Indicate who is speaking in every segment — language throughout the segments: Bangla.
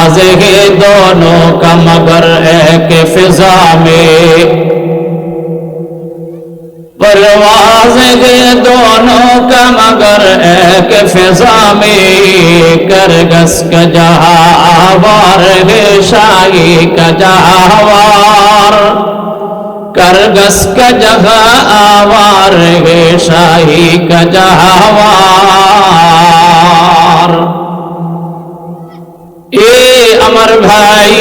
Speaker 1: है दोनों का मगर एक फिजा में, परवाज़ है दोनों का मगर एक फिजा में, करगस का जहावार है शाही का जहावार, करगस का जहावार है शाही का जहावार। ए अमर भाई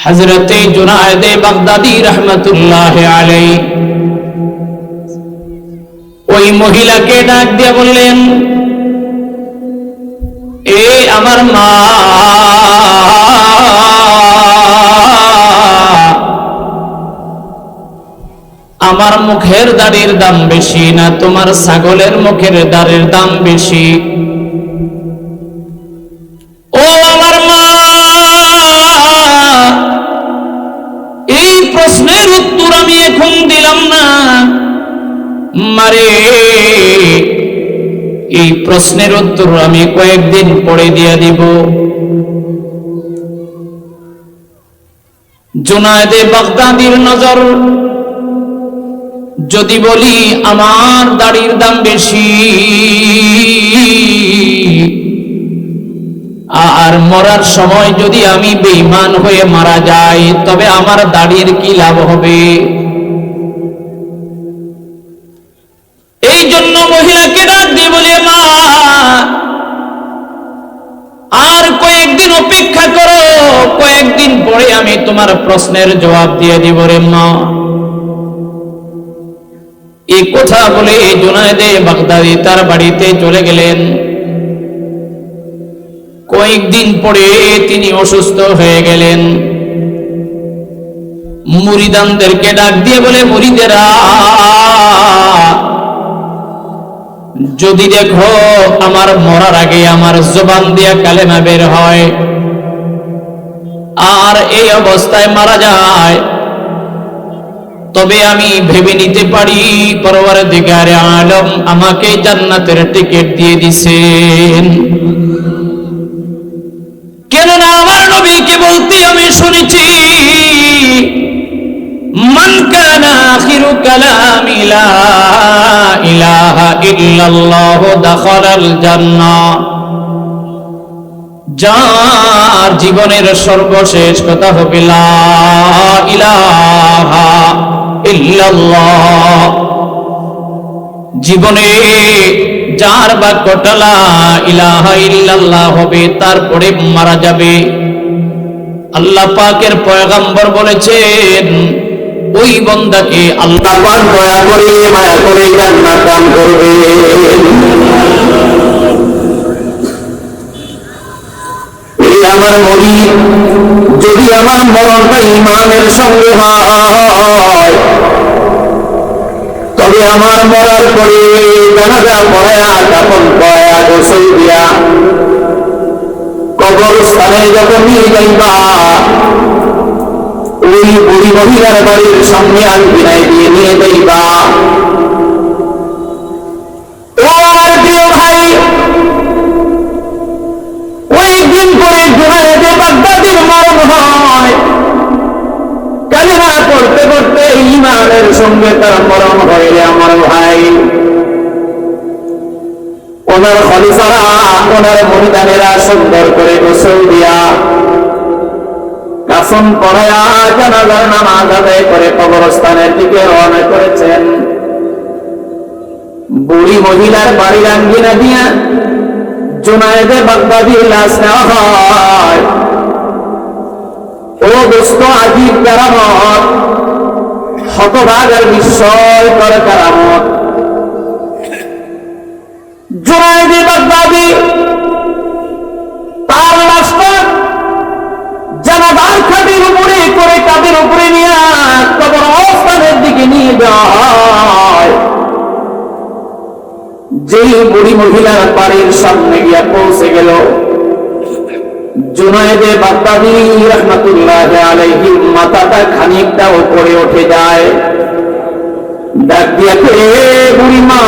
Speaker 1: हजरत जुनायद बगदादी रहमतुल्लाह अलैहि ওই মহিলাকে ডাক দিয়ে বললেন, এ আমার মা, আমার মুখের দাড়ির দাম বেশি না তোমার ছাগলের মুখের দাড়ির দাম বেশি? ও আমার মা, এই প্রশ্নের উত্তর আমি এখন দিলাম না মারে, এই প্রশ্নের উত্তর আমি কয়েকদিন পরে দিয়ে দিব। জুনায়েদে বাগদাদির নজর, যদি বলি আমার দাড়ির দাম বেশি আর মরার সময় যদি আমি বেঈমান হয়ে মারা যাই, তবে আমার দাড়ির কি লাভ হবে? এই জন্য মহিলাকে ডাক দিয়ে বলে, মা আর কয়েকদিন অপেক্ষা করো, কয়েকদিন পরে আমি তোমার প্রশ্নের জবাব দিয়ে দিব রে মা। এই কথা বলে জুনায়েদে বাগদাদি তার বাড়িতে চলে গেলেন। কয়েকদিন পরে তিনি অসুস্থ হয়ে গেলেন। মুরিদানদেরকে ডাক দিয়ে বলে, মুরিদেরা যদি দেখো আমার মরার আগে আমার জবান দিয়ে কালেমা বের হয় আর এই অবস্থায় মারা যায়, তবে আমি ভেবে নিতে পারি পরওয়ারদিগারে আলম আমাকে জান্নাতের টিকিট দিয়ে দিছেন। কেননা আমার নবীকে বলতে আমি শুনেছি, মান কানা আখিরু কালামি লা ইলাহা ইল্লাল্লাহু দাখালাল জান্নাহ, যার জীবনের সর্বশেষ কথা হবে লা ইলাহা ইল্লাল্লাহ, জীবনে যার বাক্যটা লা ইলাহা ইল্লাল্লাহ হবে তারপরে মারা যাবে, আল্লাহ পাকের পয়গম্বর বলেছেন ওই বান্দাকে আল্লাহ পাক দয়া করে মায়া করে জান্নাত দান করবে। এই আমার মুরিদ, যদি আমার মরণটা ঈমানের সঙ্গে হয়, তবে আমার মরার পরে জানাজা পড়ায়া কাফন পড়ায়া গোসল দিয়া কবরস্থানে যখন নিয়ে যাইবা, ওই বুড়ি মহিলার বাড়ির সামনে আলবিনায় দিয়ে নিয়ে যাইবা। ও আমার প্রিয় ভাই, কয়েকদিন পরে জুনায়েদে বাগদাদির মরণ হয়। কালিমা পড়তে পড়তে ঈমানের সঙ্গে তার মরণ হয় রে আমার ভাই। ওনার খলিফারা, ওনার মুরিদানেরা সুন্দর করে গোসল দিয়া কাফন পড়ায়া জানাজার নামাজ আদায় করে কবরস্থানের দিকে রওনা করেছেন। বুড়ি মহিলার বাড়ির আঙ্গিনা দিয়া জুনায়েদে বাগদাদির লাশ নেওয়া হয়। ও দোস্ত, আজীব কারামত, হতভাগার বিস্ময়কর কারামত। জুনায়েদে বাগদাদি তার লাশটা জানাজার খাটের উপরে করে কাঁধের উপরে নিয়ে কবরস্থানের দিকে নিয়ে যায়। যেই বুড়ি মহিলার বাড়ির সামনে গিয়া পৌঁছে গেল, জুনায়েদে বাগদাদি রাহমাতুল্লাহ আলাইহি মাথাটা খানিকটা উপরে উঠে যায়। ডাক দিয়া কে বুড়ি মা,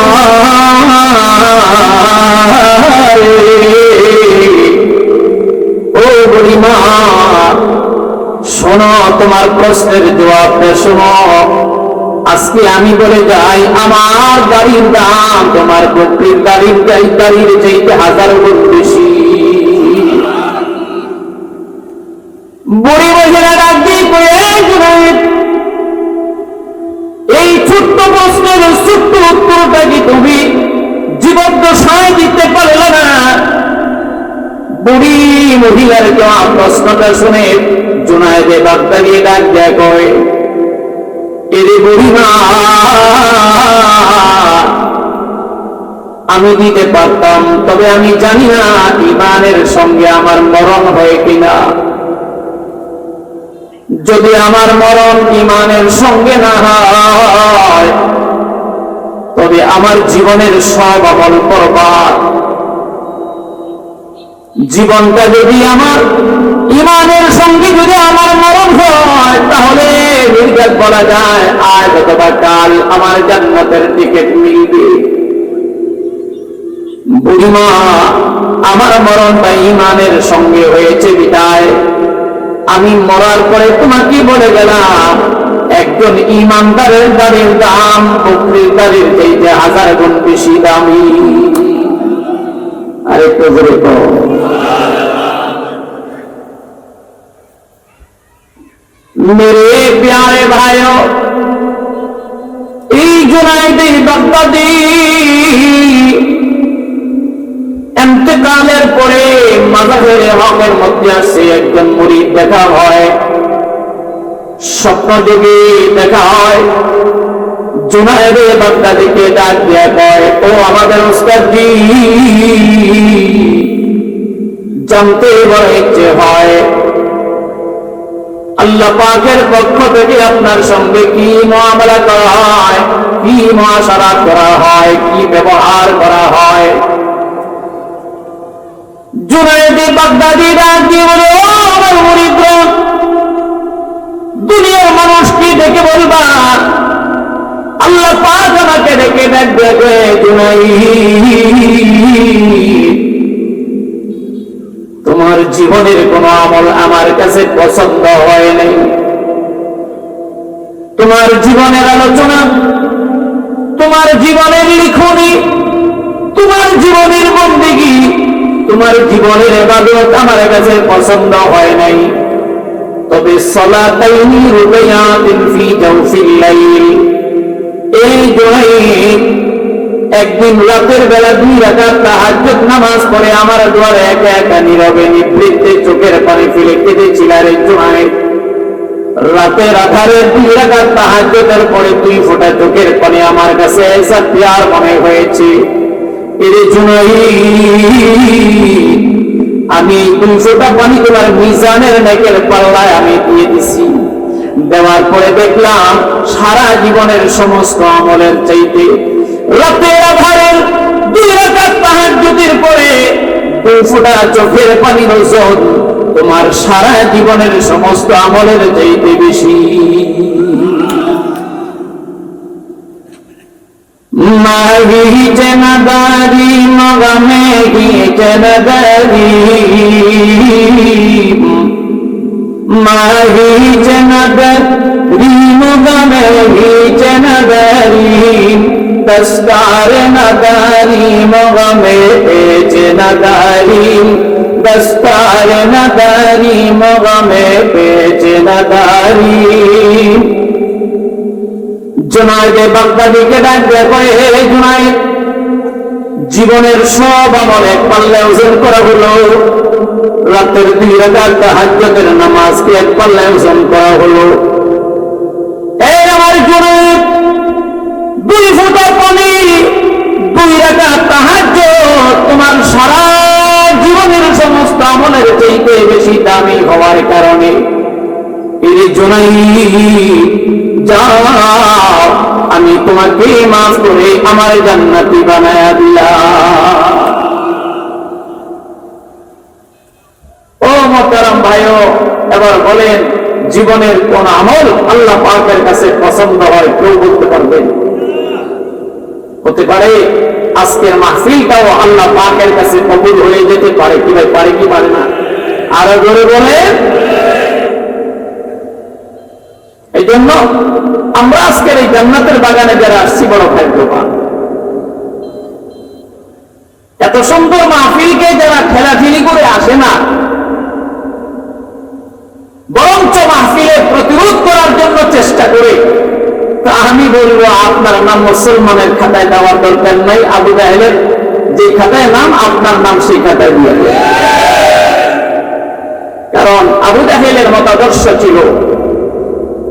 Speaker 1: তোমার প্রশ্নের জবাবটা শোনো। আজকে আমি বলে যাই, আমার গাড়ির দাম তোমার বকরির গাড়ির চাইতে 1000 গুণ বেশি। বুড়ি মহিলা ডাক দিয়ে কয়ে, এই ছোট্ট প্রশ্নের ছোট্ট উত্তরটা কি তুমি জীবদ্দশায় দিতে পারলে না? বুড়ি মহিলার জবাব প্রশ্নটা শুনে জুনায়েদে বাগদাদি ডাক দেয়া কয়, এরে বুড়িমা, আমি দিতে পারতাম, তবে আমি জানি না ঈমানের সঙ্গে আমার মরণ হয় কিনা। যদি আমার মরণ ঈমানের সঙ্গে না হয়, তবে আমার জীবনের সব আমল বরবাদ। জীবনটা যদি আমার ঈমানের সঙ্গে যদি আমার মরণ হয়, তাহলে নির্ঘাত বলা যায় আজ অথবা কাল আমার জান্নাতের টিকিট মিলবে। বুড়িমা, আমার মরণটা ঈমানের সঙ্গে হয়েছে বিদায় আমি মরার পরে তোমাকে বলে গেলাম, একজন ঈমানদারের গাড়ির দাম বকরির গাড়ির চাইতে 1000 গুণ বেশি দামি। আরে তো বলে তো, मेरे प्यारे भाइयों, এই জুনায়েদে বাগদাদি ইন্তেকালের পরে মাজারে হকের মধ্যে আসছে একজন মুরিদ দেখা হয়, স্বপ্নযোগে দেখা হয়। জুনায়েদে বাগদাদিকে ডাক দিয়া কয়, ও আমাদের উস্তাদ জি, জানতে বড় ইচ্ছে হয় আল্লাহ পাকের পক্ষ থেকে আপনার সঙ্গে কি মুআমালা করা হয়, কি মুআশারা করা হয়, কি ব্যবহার করা হয়। জুনায়েদে বাগদাদি ডাক দিয়ে বলে, ও আমার মুরিদগণ, দুনিয়ার মানুষকে ডেকে বলবা আল্লাহ পাক আমাকে ডেকে ডাকবে, জুনায়েদ, তোমার জীবনের কোন আমল আমার কাছে পছন্দ হয় নাই। তোমার জীবনের আলোচনা, তোমার জীবনের লিখনি, তোমার জীবনের বন্দেগী, তোমার জীবনের ইবাদত আমার কাছে পছন্দ হয় নাই। তবে সালাতাইনি রুবাইয়াতিন ফি জাওফিল লাইল, এই জুনায়েদ একদিন রাতের বেলা 2 রাকাত তাহাজ্জুদ নামাজ পড়ে আমার দুয়ারে একা একা নীরবে নিভৃতে চোখের পানি ফেলে কেঁদেছিল। রে জুনায়েদ, রাতের আধারে 2 রাকাত তাহাজ্জুদের পরে 2 ফোঁটা চোখের পানি আমার কাছে এসা প্যার মনে হয়েছে। এরে জুনায়েদ, আমি 2 ফোঁটা পানি তোমার মিজানের নেকের পাল্লায় আমি দিয়ে দিছি। দেওয়ার পরে দেখলাম সারা জীবনের সমস্ত আমলের চাইতে রাতের আধারের 2 রাকাত তাহাজ্জুদের পরে 2 ফোঁটা চোখের পানির ওজন তোমার সারা জীবনের সমস্ত আমলের চাইতে বেশি। মাহি জেনাদারি মগমে হি জেনাদারি, মাহি জেনাদারি মগমে হি জেনাদারি, दस्तार नदारी मगमे पेचे नदारी, दस्तार नदारी मगमे पेचे नदारी। জুনায়েদে বাগদাদিকে ডাক দিয়ে কয়, হে জুনায়েদ, জীবনের সব আমল এক পাল্লায় ওজন করা হলো, রাতের 2 রাকাত তাহাজ্জুদের নামাজকে এক পাল্লায় ওজন করা হলো। এই আমার জুনায়েদ, 2 ফোঁটা পানি, 2 রাকাত তাহাজ্জুদ তোমার সারা জীবনের সমস্ত আমলের চাইতে বেশি দামি হওয়ার কারণে এই জুনায়েদ, যাও আমি তোমাকে মাফ করে আমার জান্নাতি বানায়া দিলাম। ও মুহতারাম ভাইও, এবার বলেন জীবনের কোন আমল আল্লাহ পাকের কাছে পছন্দ হয়? কেউ বলতে পারবেন? হতে পারে আজকের মাহফিলটাও আল্লাহ পাকের কাছে কবুল হয়ে যেতে পারে। কি ভাই, পারে কি পারে না? আরো জোরে বলে। এই জন্য আমরা আজকের এই জান্নাতের বাগানে যারা আসছি বড় ভাগ্যবান। এত সুন্দর মাহফিলকে যারা ঠেলাঠেলি করে আসে না, বরঞ্চ মাহফিলে প্রতিরোধ করার জন্য চেষ্টা করে, তা আমি বলবো আপনার নাম মুসলমানের খাতায় দেওয়ার দরকার নাই, আবু জাহেলের যে খাতায় নাম আপনার নাম সেই খাতায় দিয়ে দেন। কারণ আবু জাহেলের মতাদর্শ ছিল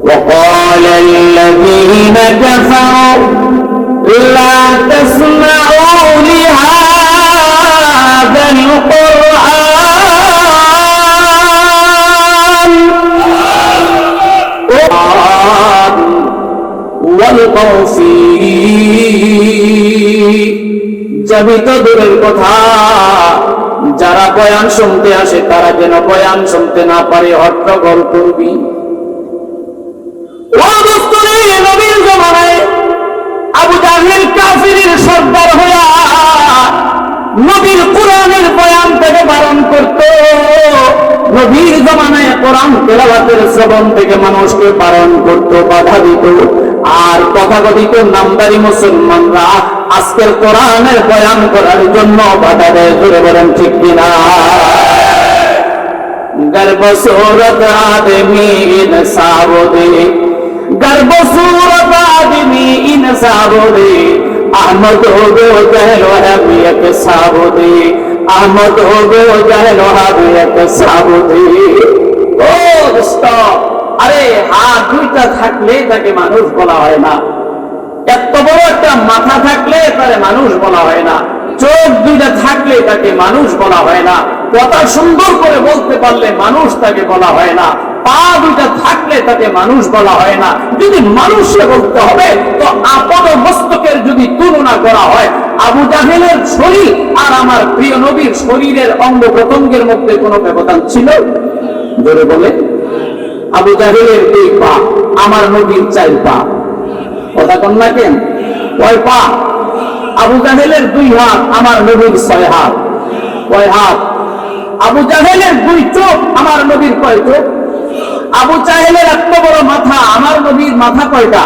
Speaker 1: وقال الذين كفروا لا تسمعوا لهذا القرآن والغوا فيه। যাবি তো দূরের কথা, যারা বয়ান শুনতে আসে তারা যেন বয়ান শুনতে না পারে, হট্টগোল করবি। নবীর জমানায় আবু জাহেল কাফিরের সর্দার হইয়া নবীর কোরআনের বয়ান থেকে বারণ করত। নবীর জমানায় কোরআন তেলাওয়াতের শ্রবণ থেকে মানুষকে বারণ করত, বাধা দিত। আর তথাকথিত নামদারি মুসলমানরা আজকের কোরআনের বয়ান করার জন্য বাধা দেয়। ধরে বলেন ঠিক কিনা? গর্ব সুরত আদমি ইনসাব দে, গর্ব সুরত আদমি ইনসাব দে, আহমদ হো গো জাহেল হাবি এক সাব দে, আহমদ হো গো জাহেল হাবি এক সাব দে। ও দোস্ত, আরে হাত দুইটা থাকলে তাকে মানুষ বলা হয় না, এত বড় একটা মাথা থাকলে তারে মানুষ বলা হয় না, চোখ দুইটা থাকলে তাকে মানুষ বলা হয় না, কথা সুন্দর করে বলতে পারলে মানুষ তাকে বলা হয় না, পা দুইটা থাকলে তাকে মানুষ বলা হয় না। যদি মানুষে বলতে হবে তো আপদ মস্তকের যদি তুলনা করা হয়, আবু জাহেলের শরীর আর আমার প্রিয় নবীর শরীরের অঙ্গ প্রত্যঙ্গের মধ্যে কোনো ব্যবধান ছিল? জোরে বলে। আবু জাহেলের 2 পা, আমার নবীর 4 পা। কথা কন না কেন? কয় পা? আবু জাহেলের 2 হাত, আমার নবীর 6 হাত। কয় হাত? আবু জাহেলের 2 চোখ, আমার নবীর কয় চোখ? আবু জাহেলের এত বড় মাথা, আমার নবীর মাথা কয়টা?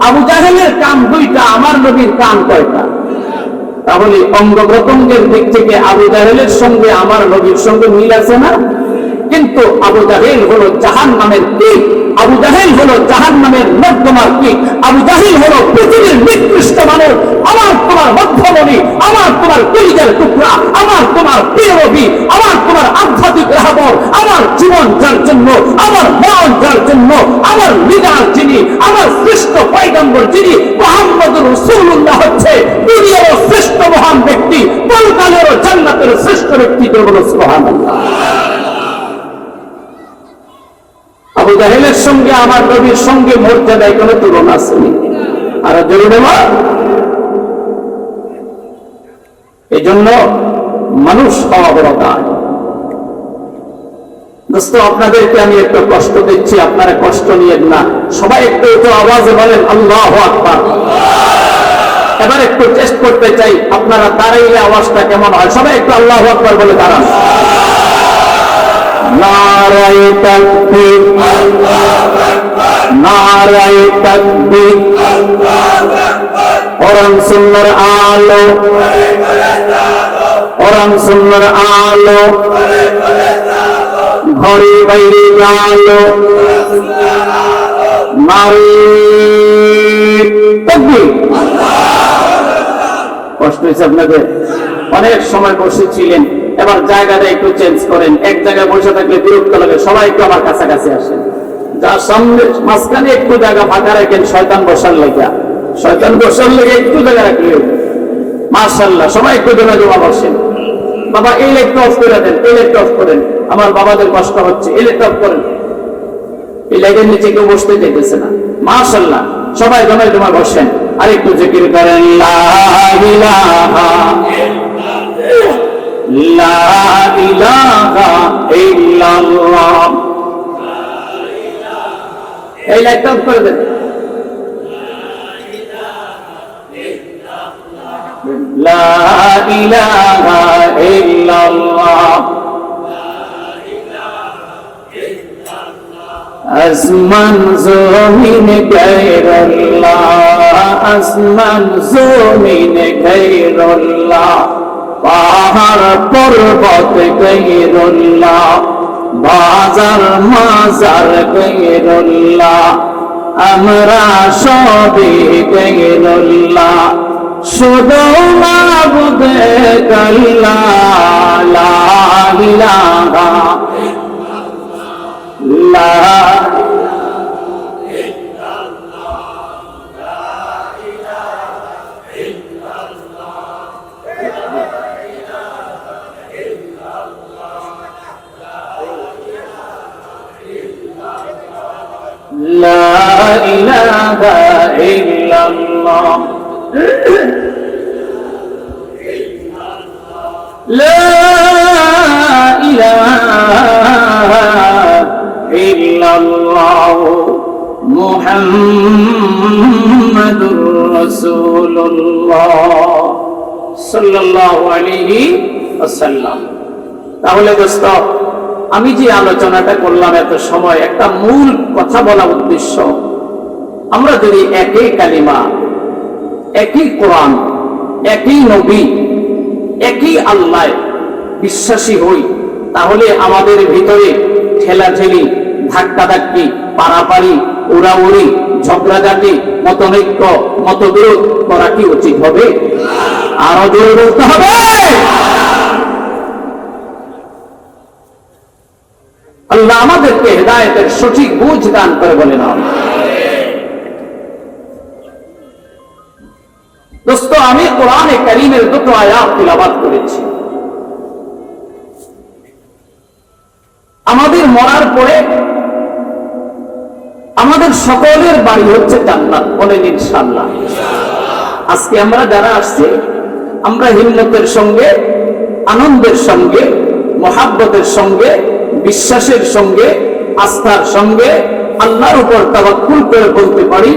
Speaker 1: আবু জাহেলের কান 2টা, আমার নবীর কান কয়টা? তাহলে অঙ্গ প্রত্যঙ্গের দিক থেকে আবু জাহেলের সঙ্গে আমার নবীর সঙ্গে মিল আছে না? কিন্তু আবু জাহেল হলো জাহান্নামের কীট, আবু জাহেল হলো জাহান্নামের নর্দমার কীট, আবু জাহেল হলো পৃথিবীর নিকৃষ্ট মানুষ। আমার তোমার মধ্যমণি, আমার তোমার কলিজার টুকরা, আমার তোমার প্রিয় নবী, আমার তোমার আধ্যাত্মিক রাহবর, আমার জীবন যার জন্য, আমার মরণ যার জন্য, আমার লিডার যিনি, আমার শ্রেষ্ঠ পয়গম্বর যিনি, মুহাম্মদুর রাসূলুল্লাহ হচ্ছে দুনিয়ার শ্রেষ্ঠ মহান ব্যক্তি, পরকালের জান্নাতের শ্রেষ্ঠ ব্যক্তি। বলো সুবহানাল্লাহ। আবু জাহেলের সঙ্গে আমার নবীর সঙ্গে মর্যাদায় কোনো তুলনা আছে? আর জরুরি না। এই জন্য মানুষ হওয়া বড় দায়। দোস্ত, আপনাদেরকে আমি একটু কষ্ট দিচ্ছি, আপনারা কষ্ট নিয়েন না। সবাই একটু একটু আওয়াজে বলেন আল্লাহু আকবার। এবার একটু টেস্ট করতে চাই, আপনারা দাঁড়াইলে আওয়াজটা কেমন হয়। সবাই একটু আল্লাহু আকবার বলে দাঁড়ান। নারায়ে তাকবীর, নারায়ে তাকবীর, কোরআন সুন্নাহর আলো, কোরআন সুন্নাহর আলো, ঘরে বাইরে আলো, নারায়ে তাকবীর। কষ্ট হয়েছে আপনাদের? অনেক সময় বসেছিলেন, এবার জায়গাটা একটু চেঞ্জ করেন। এক জায়গায় বসে থাকলে বিরক্ত লাগে, সবাই একটু আমার কাছাকাছি আসেন। যার সামনে মাঝখানে একটু জায়গা ফাঁকা রাখেন, শয়তান বসার লেগে, শয়তান বসার লেগে একটু জায়গা রাখলেও মাশাআল্লাহ। সবাই একটু জমা জমা বসেন। বাবা এই লাইটটা অফ করে দেন, এই লাইটটা অফ করেন, আমার বাবাদের কষ্ট হচ্ছে, এই লাইটটা অফ করেন। এই লাইটের নিচে কেউ বসতে চাইতেছে না। মাশাআল্লাহ, সবাই জমা জমা বসেন। আর একটু জিকির করেন, লা ইলাহা লা ইলাহা ইল্লাল্লাহ। এই লাইটটা অফ করে দেন। লা ইলাহা ইল্লাল্লাহ। আসমান জমিন গায়রুল্লাহ, আসমান জমিন গায়রুল্লাহ, পাহাড় পর্বত গায়রুল্লাহ, বাজার মাজার গায়রুল্লাহ, আমরা সবে গায়রুল্লাহ, শুধু মাবুদ আল্লাহ, লা ইলাহা ইল্লাল্লাহ, لا إله إلا الله، لا إله إلا الله محمد رسول الله صلى الله عليه وسلم। তাহলে দোস্ত, আমি যে আলোচনাটা করলাম এত সময়, একটা মূল কথা বলা উদ্দেশ্য, আমরা যদি একই কালিমা, একই কোরআন, একই নবী, একই আল্লাহ বিশ্বাসী হই, তাহলে আমাদের ভিতরে ঠেলাঠেলি, ধাক্কাধাক্কি, পারাপারি, উড়াউড়ি, ঝগড়াঝাটি, মতনৈক্য, মতবিরোধ করা কি উচিত হবে? আরো জোরে বলতে হবে। আল্লাহ আমাদেরকে হেদায়েতের সঠিক বুঝ দান করে বলেন আমিন। দোস্ত, আমি কোরআনে কারীমের দুটো আয়াত তিলাওয়াত করেছি। আমাদের মরার পরে আমাদের সকলের বাড়ি হচ্ছে জান্নাত, বলেন ইনশাআল্লাহ। আজকে আমরা যারা আসছি, আমরা হিম্মতের সঙ্গে, আনন্দের সঙ্গে, মহাব্বতের সঙ্গে, বিশ্বাসের সঙ্গে, আস্থার সঙ্গে আল্লাহর উপর তাওয়াক্কুল করে বলতে পারি,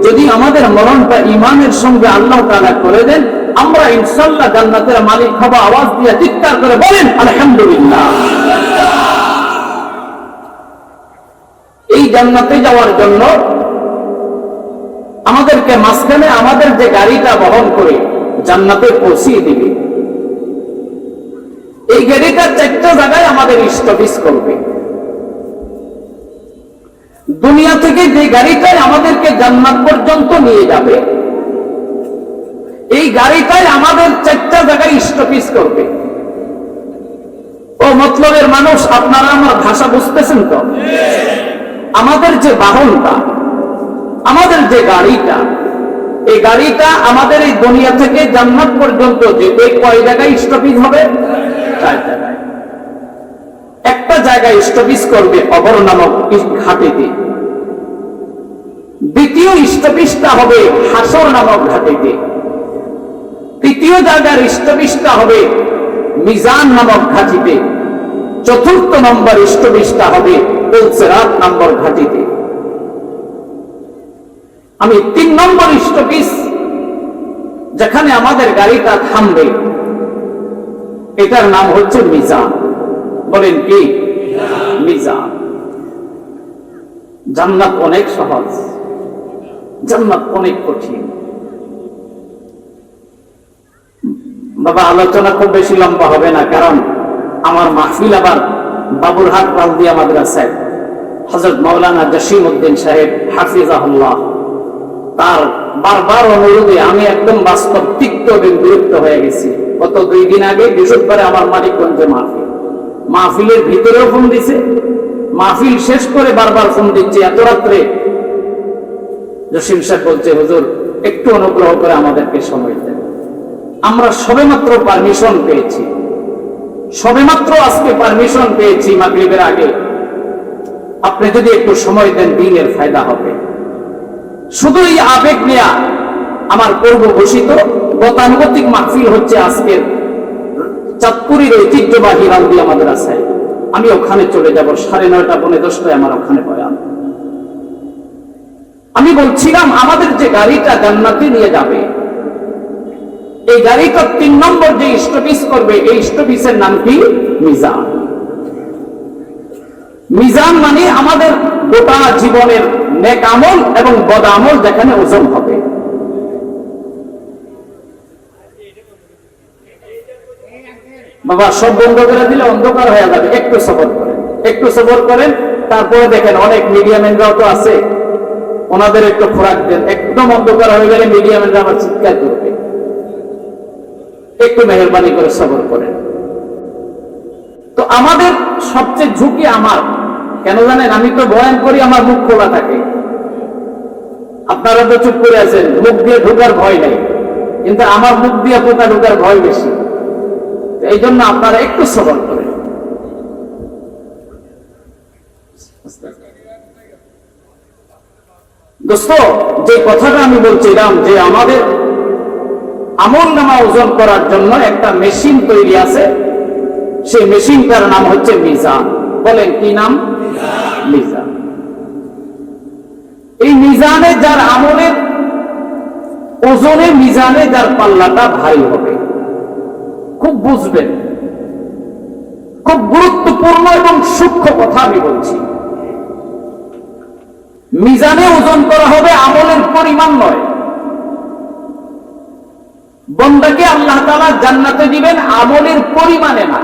Speaker 1: যদি আমাদের মরণটা ঈমানের সঙ্গে আল্লাহ তাআলা করে দেন, আমরা ইনশাআল্লাহ জান্নাতের মালিক হব। আওয়াজ দিয়ে চিৎকার করে বলেন আলহামদুলিল্লাহ। এই জান্নাতে যাওয়ার জন্য আমাদেরকে মাঝখানে আমাদের যে গাড়িটা বহন করে জান্নাতে পৌঁছিয়ে দিবে, এই গাড়িটা চারটা জায়গায় আমাদের স্টপেজ করবে। দুনিয়া থেকে যে গাড়িটাই আমাদেরকে জান্নাত পর্যন্ত নিয়ে যাবে, এই গাড়িটাই আমাদের চারটা জায়গায় স্টপেজ করবে। ও মতলবের মানুষ, আপনারা আমার ভাষা বুঝতেছেন তো? আমাদের যে বাহনটা, আমাদের যে গাড়িটা, এই গাড়িটা আমাদের এই দুনিয়া থেকে জান্নাত পর্যন্ত যেতে কয় জায়গায় স্টপেজ হবে? 4 জায়গায়। একটা জায়গায় স্টপেজ করবে কবর নামক ঘাটিতে, দ্বিতীয় স্টপেজটা হবে হাসর নামক ঘাটিতে, তৃতীয় জায়গার স্টপেজটা হবে মিজান নামক ঘাটিতে, চতুর্থ নম্বর স্টপেজটা হবে সিরাত নম্বর ঘাটিতে। আমি 3 নম্বর স্টপেজ যেখানে আমাদের গাড়িটা থামবে, এটার নাম হচ্ছে মিজান। বলেন কি? মিজান। জান্নাত অনেক সহজ, জান্নাত অনেক কঠিন। বাবা, আলোচনা খুব বেশি লম্বা হবে না, কারণ আমার মাহফিল আবার বাবুরহাট রাউদিয়া মাদ্রাসায় হযরত মাওলানা জসিমউদ্দিন সাহেব হাফিজাহুল্লাহ, তার বারবার অনুরোধে আমি একদম বাস্তব তিক্ত এবং বিরক্ত হয়ে গেছি। গত 2 দিন আগে বৃহস্পতিবারে আমার মানিকগঞ্জে মাহফিলের ভিতরেও ফোন দিছে, মাহফিল শেষ করে বারবার ফোন দিচ্ছে। এত রাত্রে জসিম সাহেব বলছে, হুজুর একটু অনুগ্রহ করে আমাদেরকে সময় দেন। আমরা সবেমাত্র পারমিশন পেয়েছি, সবেমাত্র আজকে পারমিশন পেয়েছি মাগরিবের আগে। আপনি যদি একটু সময় দেন, দিনের ফায়দা হবে। শুধু এই আবেগ নেয়া আমার পূর্ব ঘোষিত গতানুগতিক মাহফিল হচ্ছে আজকের চাঁদপুরের ঐতিহ্যবাহী রাউদিয়া মাদ্রাসায়। আমি ওখানে চলে যাব 9:30 পৌনে 10টায় আমার ওখানে বয়ান। আমি বলছিলাম আমাদের যে গাড়িটা জান্নাতে নিয়ে যাবে, এই গাড়িটা 3 নম্বর যে স্টপেজ করবে, এই স্টপেজের নাম কি? মিজান।
Speaker 2: মিজান মানে আমাদের গোটা জীবনের নেক আমল এবং বদ আমল যেখানে ওজন হবে। বাবা সব বন্ধ করে দিলে অন্ধকার হয়ে যাবে, একটু সবর করেন, একটু সবর করেন। তারপরে দেখেন অনেক মিডিয়াম্যানরাও তো আছে, ওনাদের একটু খোরাক দেন। একদম অন্ধকার হয়ে গেলে মিডিয়াম্যানরা আমার চিৎকার করবে। একটু মেহরবানি করে সবর করেন। তো আমাদের সবচেয়ে ঝুঁকি আমার, কেন জানেন? আমি তো বয়ান করি, আমার মুখ খোলা থাকে। আপনারা তো চুপ করে আছেন, মুখ দিয়ে ঢোকার ভয় নেই, কিন্তু আমার মুখ দিয়ে পোকা ঢোকার ভয় বেশি। এই জন্য আপনারা একটু সবর করেন। দোস্ত, যে কথাটা আমি বলছিলাম যে আমাদের আমল নামা ওজন করার জন্য একটা মেশিন তৈরি আছে, সেই মেশিনটার নাম হচ্ছে মিজান। বলেন কি নাম? মিজান। এই মিজানে যার আমলের ওজনে, মিজানে যার পাল্লাটা ভারী হবে, খুব বুঝবেন। খুব গুরুত্বপূর্ণ এবং সূক্ষ্ম কথা আমি বলছি। মিজানে ওজন করা হবে আমলের পরিমাণ নয়। বান্দাকে আল্লাহ তাআলা জান্নাতে দিবেন আমলের পরিমাণে না,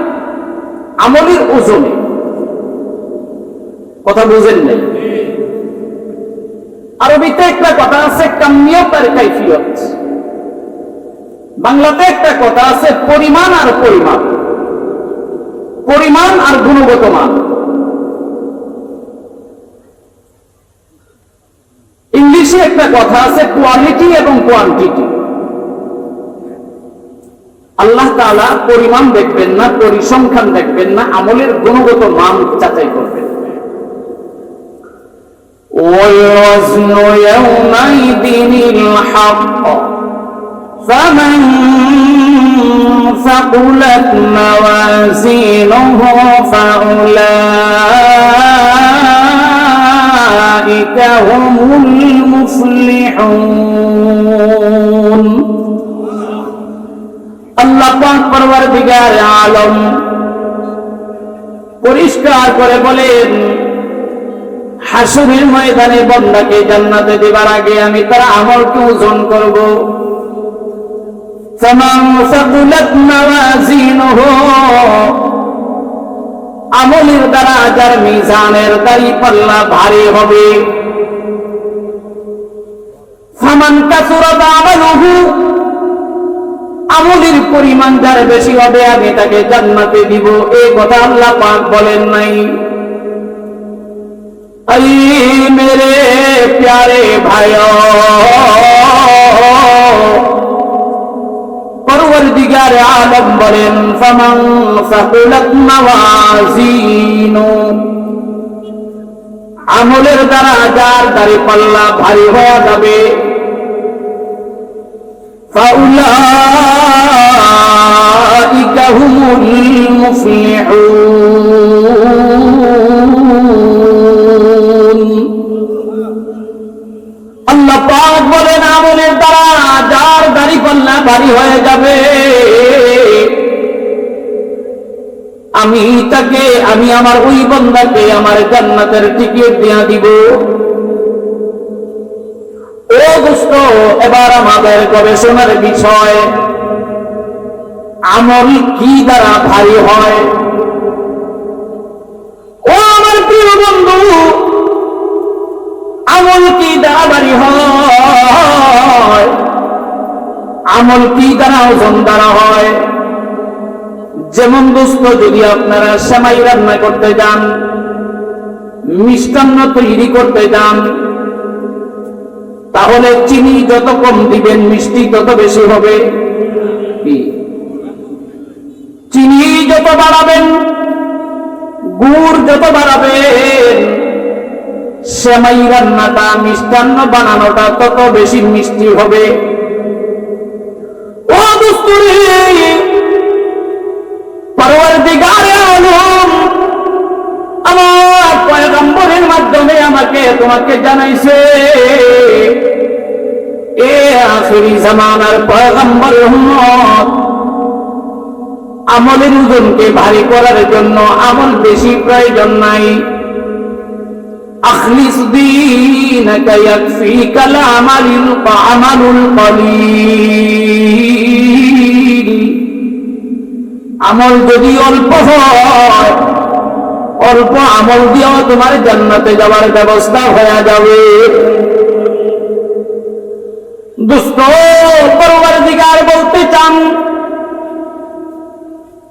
Speaker 2: আমলের ওজনে। কথা বুঝেন নাই? আরবিতে একটা কথা আছে কামিয়ত আর কাইফিয়ত। বাংলাতে একটা কথা আছে পরিমাণ আর পরিমাণ, পরিমাণ আর গুণগত মান। ইংলিশে একটা কথা আছে কোয়ালিটি এবং কোয়ান্টিটি। আল্লাহ তাআলা পরিমাণ দেখবেন না, পরিসংখ্যান দেখবেন না, আমলের গুণগত মান যাচাই করবেন। والوزن يومئذ الحق فمن ثقلت موازينه فأولئك هم المفلحون। আল্লাহ পাক পরওয়ারদিগার আলম পরিষ্কার করে বলেন, হাসরের ময়দানে বান্দাকে জান্নাতে দেবার আগে আমি তার আমলকে ওজন করব। ফামান সাকুলাত মাওয়াজিনুহু, আমলের দ্বারা যার মিজানের দাড়ি পাল্লা ভারী হবে। ফামান কাসুরাত আমালুহু, আমলের পরিমাণ যার বেশি হবে আমি তাকে জান্নাতে দিব। এই কথা আল্লাহ পাক বলেন নাই? मेरे प्यारे भाइयों, परवरदिगार आलम बोलेन फमन साकुलत मावाजिनु, আমলের দ্বারা যার দাড়ি পাল্লা ভারী হয়ে যাবে, ফাউলাইকা হুমুল মুফলিহুন। আল্লাহ পাক বলেন আমলের দ্বারা যার দাড়ি পাল্লা ভারী হয়ে যাবে আমি আমার ওই বান্দাকে আমার জান্নাতের টিকিট দিয়া দিব। ও দোস্ত, এবার আমাদের গবেষণার বিষয়, আমল কি দ্বারা ভারী হয়? ও আমার প্রিয় বন্ধু, আমল কি দ্বারা ভারী হয়? আমল কি দ্বারা ওজন দ্বারা হয়? যেমন দোস্ত, যদি আপনারা সেমাই রান্না করতে যান, মিষ্টান্ন তৈরি করতে যান, তাহলে চিনি যত কম দিবেন মিষ্টি তত বেশি হবে। চিনি যত বাড়াবেন, গুড় যত বাড়াবেন, সেমাই রান্নাটা, মিষ্টান্ন বানানোটা তত বেশি মিষ্টি হবে। ও দোস্তরে, পরওয়ারদিগার আলম আমার পয়গম্বরের মাধ্যমে তোমাকে জানাইছে, এ আখিরি জামানার পয়গম্বর উম্মত, আমলের ওজনকে ভারী করার জন্য আমল বেশি প্রয়োজন নাই, আখলিস দীনাকা ইয়াকফিকাল আমালুল কলিল। আমল যদি অল্প হয়, অল্প আমল দিয়েও তোমার জান্নাতে যাওয়ার ব্যবস্থা হয়ে যাবে। দোস্ত, পরওয়ারদিগার বলতে চান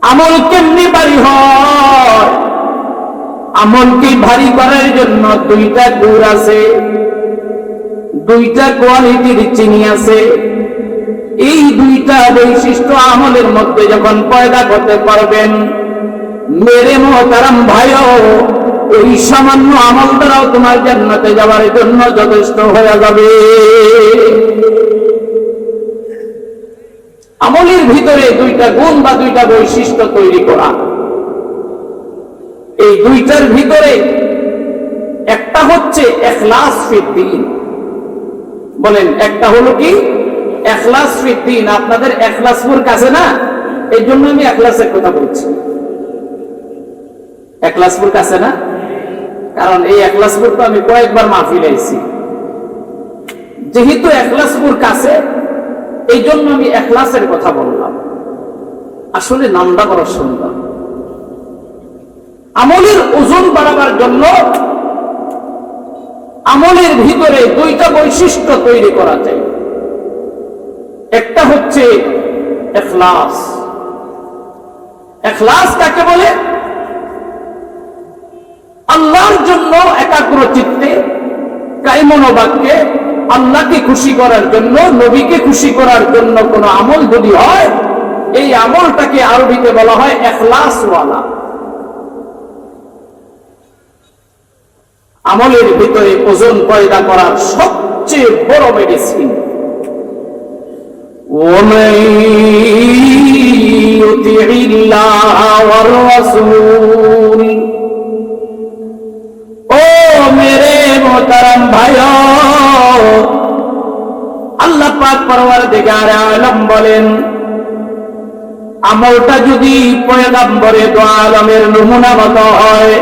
Speaker 2: আমল কেমনি ভারী হয়? আমলকে ভারী করার জন্য দুইটা গুণ আছে, দুইটা কোয়ালিটির চিনি আছে। এই দুইটা বৈশিষ্ট্য আমলের মধ্যে যখন পয়দা করতে পারবেন, মেরে মোহতারাম ভাইও, ওই সামান্য আমল দ্বারাও তোমার জান্নাতে যাওয়ার জন্য যথেষ্ট হয়ে যাবে। আমলের ভিতরে দুইটা গুণ বা দুইটা বৈশিষ্ট্য তৈরি করা। এই দুইটার ভিতরে একটা হচ্ছে ইখলাস ফিদ্দীন। বলেন, একটা হলো কি? ইখলাস ফিদ্দীন। আপনাদের ইখলাসপুর কাছে না, এই জন্য আমি ইখলাসের কথা বলছি। ইখলাসপুর কাছে না, কারণ এই ইখলাসপুর তো আমি কয়েকবার মাহফিলে আইছি। যেহেতু ইখলাসপুর কাছে, এই জন্য আমি ইখলাসের কথা বললাম। আসলে নামটা বড় সুন্দর। আমলের ওজন বাড়াবার জন্য আমলের ভিতরে দুইটা বৈশিষ্ট্য তৈরি করা যায়। একটা হচ্ছে ইখলাস। ইখলাস কাকে বলে? আল্লাহর জন্য একাগ্র চিত্তে, কায়মনোবাক্যে আল্লাহকে খুশি করার জন্য, নবীকে খুশি করার জন্য কোন আমল যদি হয়, এই আমলটাকে আরবিতে বলা হয় ইখলাসওয়ালা। আমলের ভিতরে ওজন পয়দা করার সবচেয়ে বড় মেডিসিন। ওয়ামান ইউতিইল্লাহ ওয়ার রাসূল, ও মেরে মোহতারাম ভাইও, আল্লাহ পাক পরওয়ারদিগার আলম বলেন, আমলটা যদি পয়গম্বরে দো আলমের নমুনা মতো হয়,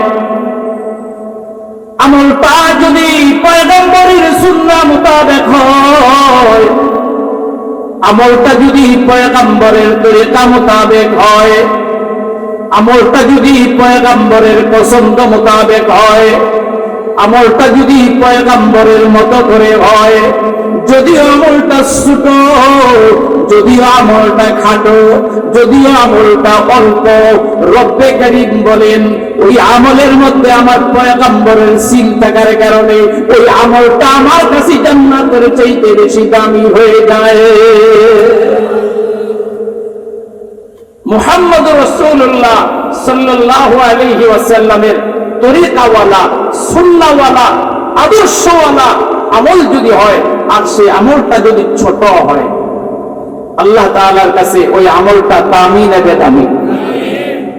Speaker 2: আমলটা যদি পয়গম্বরের সুন্নাহ মোতাবেক হয়, আমলটা যদি পয়গম্বরের তরিকা মোতাবেক হয়, আমলটা যদি পয়গম্বরের পছন্দ মোতাবেক হয়, আমলটা যদি পয়গম্বরের মতো করে হয়, যদিও আমলটা ছোট, যদিও আমলটা খাটো, যদিও আমলটা অল্প, রব্বে কারীম বলেন ওই আমলের মধ্যে আমার পয়গম্বরের সিল থাকার কারণে ওই আমলটা আমার কাছে জান্নাতের চাইতে বেশি দামি হয়ে যায়। মুহাম্মদুর রাসূলুল্লাহ সাল্লাল্লাহু আলাইহি ওয়াসাল্লামের তরিকাওয়ালা, সুন্নাহওয়ালা, আদর্শওয়ালা আমল যদি হয়, আর সেই আমলটা যদি ছোট হয়, আল্লাহ তাআলার কাছে ওই আমলটা দামি না বেদামি?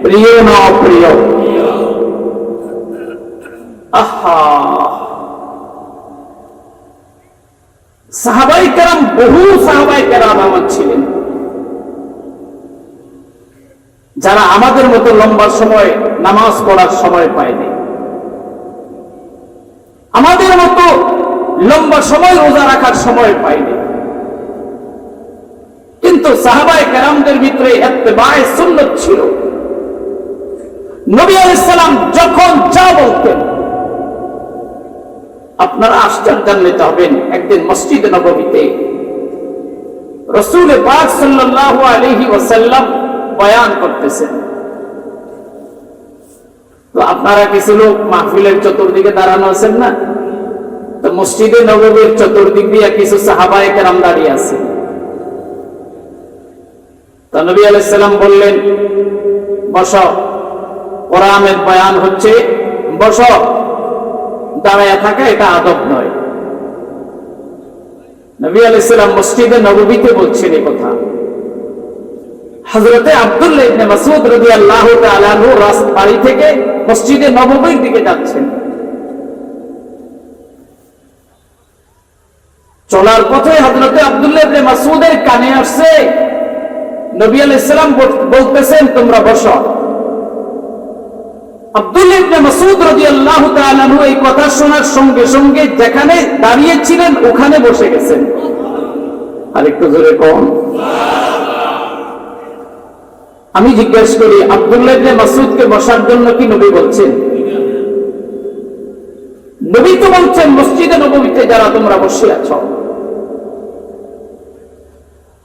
Speaker 2: প্রিয় না অপ্রিয়? আহা, সাহাবায়ে কেরাম, বহু সাহাবায়ে কেরাম আমার ছিলেন, যারা আমাদের মতো লম্বা সময় নামাজ পড়ার সময় পায়নি, আমাদের মতো লম্বা সময় রোজা রাখার সময় পায়নি, কিন্তু সাহাবায়ে কেরামদের ভিতরে ইত্তেবায়ে সুন্নাত ছিল। নবী আলাইহিস সালাম যখন যা বলতেন, আপনারা আশ্চর্যান্বিত হবেন। একদিন মসজিদে নববীতে রাসূল পাক সাল্লাল্লাহু আলাইহি ওয়াসাল্লাম বয়ান করতেছেন। তো আপনারা কিছু লোক মাহফিলের চতুর্দিকে দাঁড়ানো আছেন না, তো মসজিদে নববীর চতুর্দিক দিয়ে কিছু সাহাবায়ে কেরাম দাঁড়িয়ে আছে। তো নবী আলাইহিস সালাম বললেন, বসো, কোরআনের বয়ান হচ্ছে, বসো। দাঁড়ায় থাকা এটা আদব নয়। নবী আলাইহিস সালাম মসজিদে নববীতে বলছেন এই কথা। হযরতে আব্দুল্লাহ ইবনে মাসউদ রাদিয়াল্লাহু তাআলা আনহু বাড়ি থেকে মসজিদে নববীর দিকে যাচ্ছেন। চলার পথে হযরতে আব্দুল্লাহ ইবনে মাসউদের কানে আসছে, নবী আলাইহিস সালাম বলতেছেন, তোমরা বসো। আব্দুল্লাহ ইবনে মাসউদ রাদিয়াল্লাহু তাআলা আনহু এই কথা শোনার সঙ্গে সঙ্গে যেখানে দাঁড়িয়েছিলেন ওখানে বসে গেছেন। আরেকটু জোরে কোন। আমি জিজ্ঞেস করি, আব্দুল্লাহ ইবনে মাসউদকে বসার জন্য কি নবী বলছেন? নবী তো বলছেন মসজিদে নববীতে যারা তোমরা বসে আছো।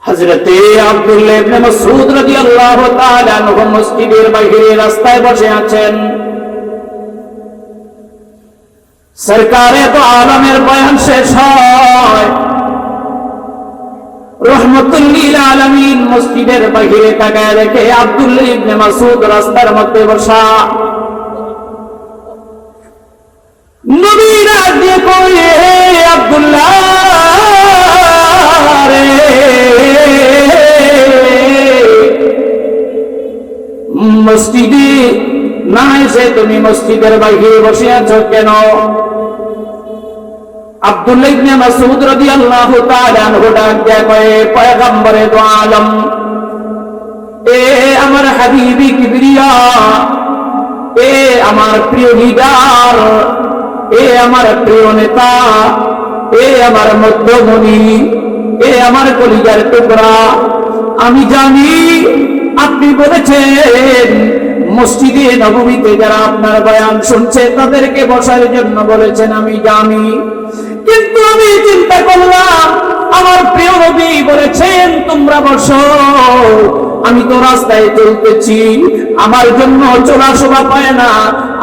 Speaker 2: হযরতে আব্দুল্লাহ ইবনে মাসউদ রাদিয়াল্লাহু তাআলা আনহু মসজিদের বাইরে রাস্তায় বসে আছেন। সরকারে তো আলমের বয়ান শেষ হয়, রহমতুল লিল আলামিন মসজিদের বাইরে তাকায় রেখে আব্দুল্লাহ ইবনে মাসউদ রাস্তার মধ্যে বসা। নবী ডাক দিয়ে কয়, হে আব্দুল্লাহ রে, মসজিদে না এসে তুমি মসজিদের বাইরে বসে আছো কেন? আব্দুল্লাহ ইবনে মাসউদ রাদিয়াল্লাহু তাআলা আনহু ডাক দিয়ে কয়, পয়গম্বরে দো আলম, এ আমার হাবিবি কিবরিয়া, এ আমার প্রিয় লিডার, এ আমার প্রিয় নেতা, এ আমার মধ্যমণি, এ আমার কলিজার টুকরা, আমি জানি আপনি বলেছেন মসজিদে নববীতে যারা আপনার বয়ান শুনছে তাদেরকে বসার জন্য বলেছেন, আমি জানি। কিন্তু আমি চিন্তা করলাম আমার প্রিয় নবী বলেছেন তোমরা বসো, আমি তো রাস্তায় চলতেছি, আমার জন্য চলা শোভা পায় না,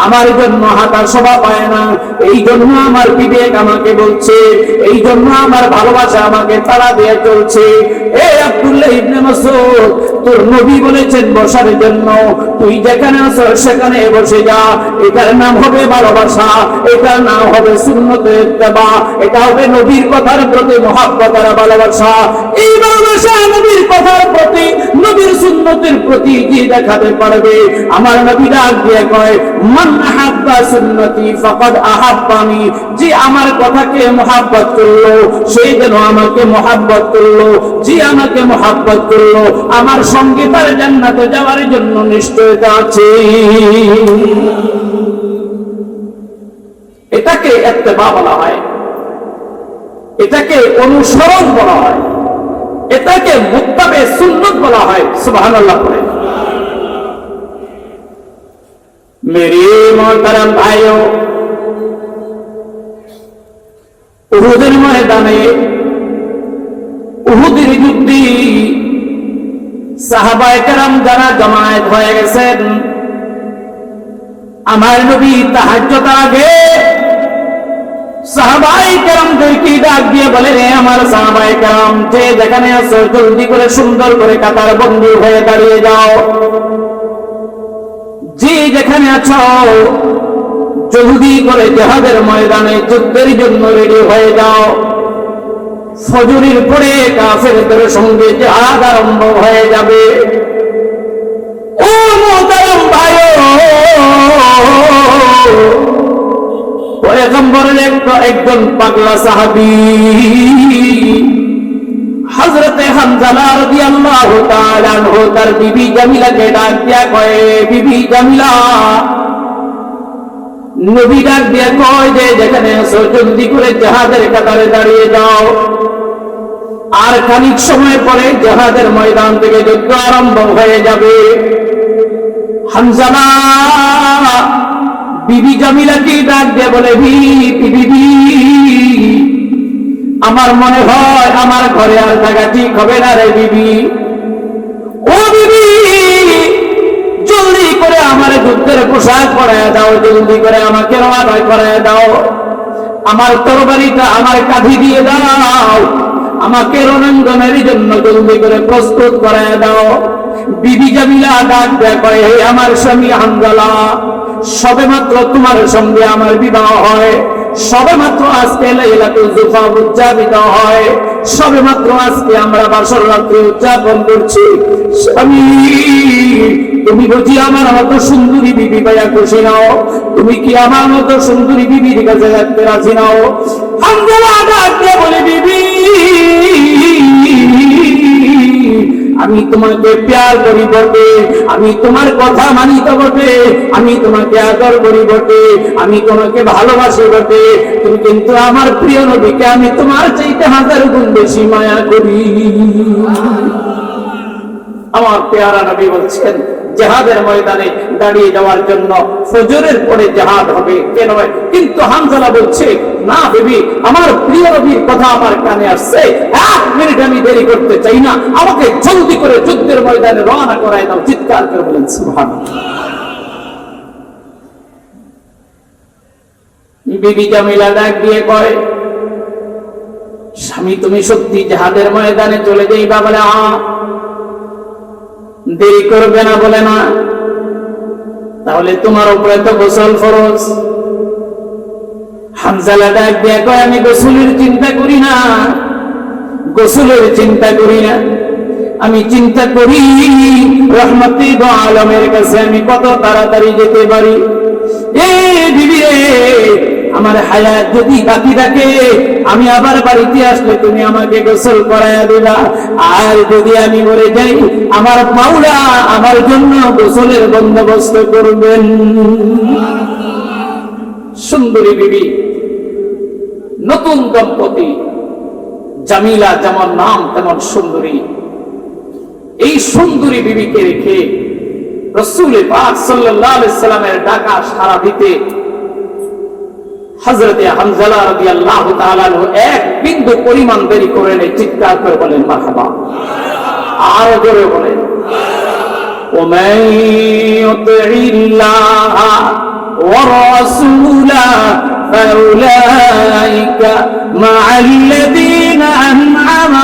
Speaker 2: আমার জন্য হাঁটা শোভা পায় না, এই জন্য আমার বিবেক আমাকে বলছে, এই জন্য আমার ভালোবাসা আমাকে তাড়া দিয়ে চলছে। এ আব্দুল্লাহ ইবনে মাসউদ, তোর নবী বলেছেন বসার জন্য, তুই যেখানে আছো সেখানে বসে যা। এটার নাম হবে ভালোবাসা, এটার নাম হবে সুন্নতের ইত্তেবা, এটা হবে নবীর কথার প্রতি মহব্বত আর ভালোবাসা। এই ভালোবাসা নবীর কথার প্রতি, নবীর সুন্নতের প্রতি যে দেখাতে পারবে, আমার নবী ডাক দিয়ে কয়, মান আহাব্বা সুন্নতি ফাকাদ আহাব্বানি, যে আমার কথাকে মহব্বত করলো সে যেন আমাকে মহব্বত করলো, যে আমাকে মহব্বত করলো আমার সঙ্গে তার জান্নাতে যাওয়ার জন্য নিশ্চয়তা আছে। এটাকে ইত্তেবা বলা হয়, এটাকে অনুসরণ বলা হয়, এটাকে মুত্তাবে সুন্নত বলা হয়। সুবহানাল্লাহ পড়ে। মেরে মোহতারাম ভাইও, উহুদের ময়দানে, উহুদের যুদ্ধে সাহাবায়ে কেরাম যারা জমায়েত হয়ে গেছেন, আমার নবী তাহাজ্জুদের আগে সাহাবায়ে কেরামদেরকে ডাক দিয়ে বলে, রে আমার সাহাবায়ে কেরাম, যে যেখানে আছো জলদি করে সুন্দর করে কাতার বন্দী হয়ে দাঁড়িয়ে যাও, যে যেখানে আছো জলদি করে জিহাদের ময়দানে যুদ্ধের জন্য রেডি হয়ে যাও। ফজরের পরে কাফেরদের সঙ্গে জিহাদ আরম্ভ হয়ে যাবে। ও মুহতারাম ভাইও, পয়গম্বরের একজন পাগলা সাহাবী হযরতে হামজা রাদিয়াল্লাহু তাআলা আনহু তার বিবি জামিলাকে ডাক দিয়া কয়, বিবি জামিলা, নবী ডাক দিয়া কয় যে যেখানে আছো জলদি করে জিহাদের কাতারে দাঁড়িয়ে যাও। আর খানিক সময় পরে জিহাদের ময়দান থেকে যুদ্ধ আরম্ভ হয়ে যাবে। হামজা বিবি জামিলাকে ডাক দিয়ে বলে, বিবি, আমার মনে হয় আমার ঘরে আর জায়গা ঠিক হবে না রে বিবি। ও বিবি, জলদি করে আমার যুদ্ধের পোশাক পরায় দাও, জলদি করে আমাকে রওনা করায় দাও, আমার তরবারিটা আমার কাঁধে দিয়ে দাও, আমাকে রণাঙ্গনের জন্য জলদি করে প্রস্তুত করায় দাও। বিবি জামিলা ডাক দেয়া কয়, হে আমার স্বামী হামজা, সবে মাত্র তোমার সঙ্গে আমার বিবাহ হয়, সবে মাত্র আজকে লাইলাতুল জুফা উদযাপিত হয়, সবে মাত্র আজকে আমরা বাসর রাত্রি উদযাপন করছি। স্বামী, তুমি বুঝি আমার মতো সুন্দরী বিবি পাইয়া খুশি নাও? তুমি কি আমার মতো সুন্দরী বিবির কাছে থাকতে রাজি নাও? হামজা ডাক দিয়ে বলে, বিবি, আমি তোমাকে প্যার করি বটে, আমি তোমার কথা মানি তো বটে, আমি তোমাকে আদর করি বটে, আমি তোমাকে ভালোবাসি বটে, তুমি কিন্তু আমার প্রিয় নবীকে আমি তোমার চাইতে 1000 গুণ বেশি মায়া করি। আমার পেয়ারা নবী বলছেন জিহাদের ময়দানে দাঁড়িয়ে যাওয়ার জন্য ফজরের পরে জিহাদ হবে কেন? কিন্তু হামজালা বলছে না বিবি, আমার প্রিয় নবীর কথা আমার কানে আসছে, 1 মিনিট আমি দেরি করতে চাই না, আমাকে জলদি করে যুদ্ধের ময়দানে রওনা করায় দাও। চিৎকার করে বলেন সুবহানাল্লাহ। বিবি জামিলা ডাক দিয়ে কয়, স্বামী তুমি সত্যি জিহাদের ময়দানে চলে যাইবা? বলে দেরি করবে না? বলে না। তাহলে তোমার উপরে তো গোসল ফরজ। হামজালা ডাক দিয়ে কয়, আমি গোসলের চিন্তা করি না, গোসলের চিন্তা করি না, আমি চিন্তা করি রহমতে দো আলমের কাছে আমি কত তাড়াতাড়ি যেতে পারি। এ বিবি রে, আমার হায়াত যদি বাকি থাকে, আমি আবার বাড়িতে আসলে তুমি আমাকে গোসল করাইয়া দিবা, আর যদি আমি মরে যাই আমার মাওলা আমার জন্য গোসলের বন্দোবস্ত করবেন। সুন্দরী বিবি, নতুন দম্পতি, জামিলা যেমন নাম তেমন সুন্দরী। এই সুন্দরী বিবিকে রেখে রাসূল পাক সাল্লাল্লাহু আলাইহি সাল্লামের ডাকা সাড়া দিতে হযরতে হামজালা রাদিয়াল্লাহু তাআলা আনহু এক বিন্দু পরিমাণ দেরি করে নেই। চিৎকার করে বলেন মারহাবা। আর জোরে বলেন ওমান ইউতি'িল্লাহ ওয়া রাসূলা ফাউলাইকা মা'আল্লাযীনা আন'আমা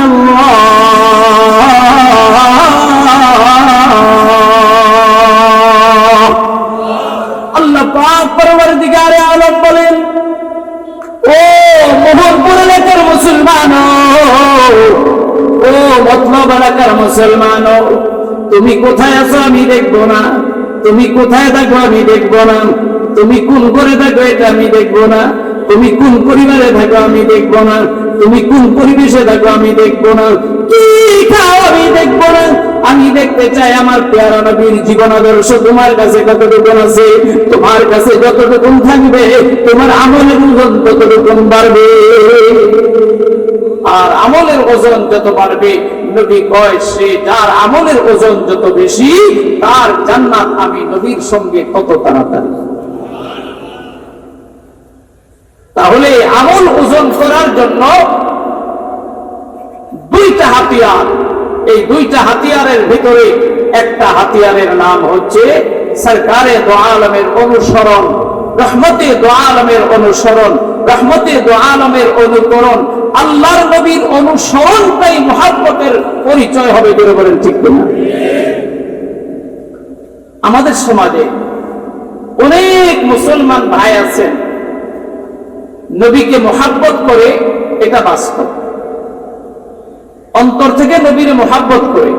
Speaker 2: আল্লাহ পাক পরওয়ারদিগারে আলম বলেন, ও মোহনপুর এলাকার মুসলমান, ও মতলব এলাকার মুসলমান, তুমি কোথায় আছো আমি দেখবো না, তুমি কোথায় থাকো আমি দেখবো না, তুমি কোন ঘরে থাকো এটা আমি দেখবো না, তুমি কোন পরিবারে থাকো আমি দেখবো না, তুমি কোন পরিবেশে থাকো আমি দেখবো না, কি খাও আমি দেখবো না, আমি দেখতে চাই আমার প্যারা নবীর জীবন আদর্শ তোমার কাছে কতটুকু আছে, তোমার কাছে যতটুকু থাকবে তোমার আমলের ওজন ততটুকু বাড়বে, আর আমলের ওজন যত বাড়বে নবী কয় সে যার আমলের ওজন যত বেশি তার জান্নাত আমি নবীর সঙ্গে তত তাড়াতাড়ি। তাহলে আমল ওজন করার জন্য 2টা হাতিয়ার, এই 2টা হাতিয়ারের ভিতরে একটা হাতিয়ারের নাম হচ্ছে সরকারে দো আলমের অনুসরণ, রহমতে দো আলমের অনুসরণ, রহমতে দো আলমের অনুকরণ, আল্লাহর নবীর অনুসরণটাই মুহাব্বতের পরিচয় হবে। বলে বলেন ঠিক কিনা? আমাদের সমাজে অনেক মুসলমান ভাই আছেন নবীকে মুহাব্বত করে, এটা বাস্তব, অন্তর থেকে নবীর মুহাব্বত করে,